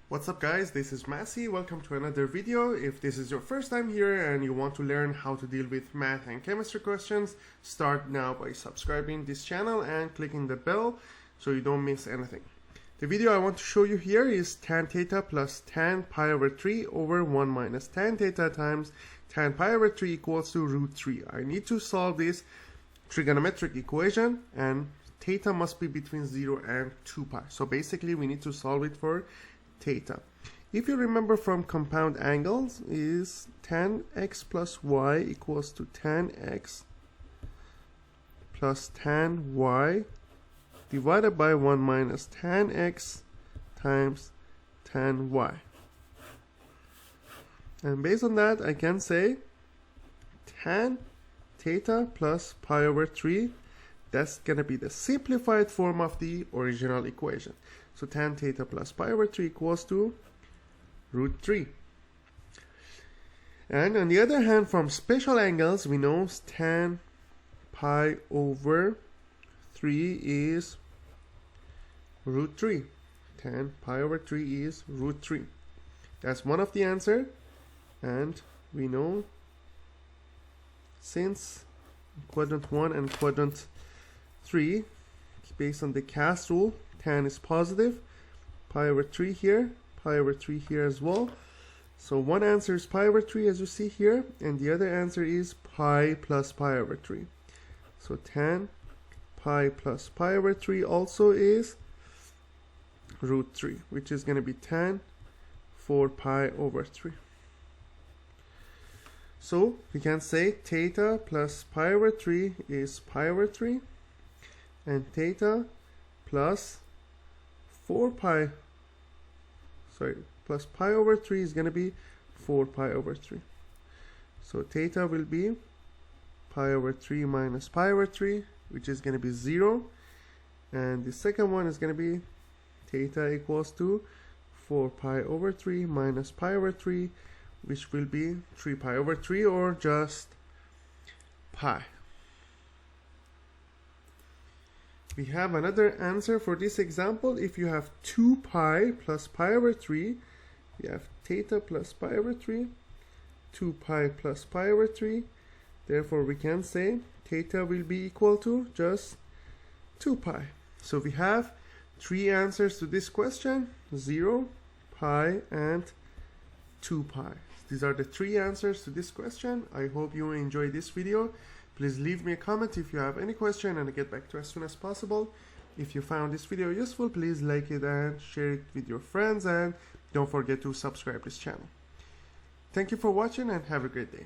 What's up guys, this is Massey. Welcome to another video. If this is your first time here and you want to learn how to deal with math and chemistry questions, start now by subscribing this channel and clicking the bell so you don't miss anything. The video I want to show you here is tan theta plus tan pi over 3 over 1 minus tan theta times tan pi over 3 equals to root 3. I need to solve this trigonometric equation and theta must be between 0 and 2 pi. So basically we need to solve it for theta. If you remember from compound angles, is tan x plus y equals to tan x plus tan y divided by 1 minus tan x times tan y. And based on that, I can say tan theta plus pi over 3, that's going to be the simplified form of the original equation. So tan theta plus pi over 3 equals to root 3. And on the other hand, from special angles, we know tan pi over 3 is root 3. Tan pi over 3 is root 3. That's one of the answer. And we know since quadrant 1 and quadrant 3, based on the cast rule, tan is positive, pi over 3 here, pi over 3 here as well. So one answer is pi over 3 as you see here, and the other answer is pi plus pi over 3. So tan pi plus pi over 3 also is root 3, which is going to be tan 4 pi over 3. So we can say theta plus pi over 3 is pi over 3, and theta plus 4 pi, plus pi over 3 is going to be 4 pi over 3. So theta will be pi over 3 minus pi over 3, which is going to be 0. And the second one is going to be theta equals to 4 pi over 3 minus pi over 3, which will be 3 pi over 3 or just pi. We have another answer for this example. If you have 2 pi plus pi over 3, you have theta plus pi over 3, 2 pi plus pi over 3. Therefore, we can say theta will be equal to just 2 pi. So we have three answers to this question: 0, pi, and 2 pi. These are the three answers to this question. I hope you enjoyed this video. Please leave me a comment if you have any question and I'll get back to you as soon as possible. If you found this video useful, please like it and share it with your friends, and don't forget to subscribe to this channel. Thank you for watching and have a great day.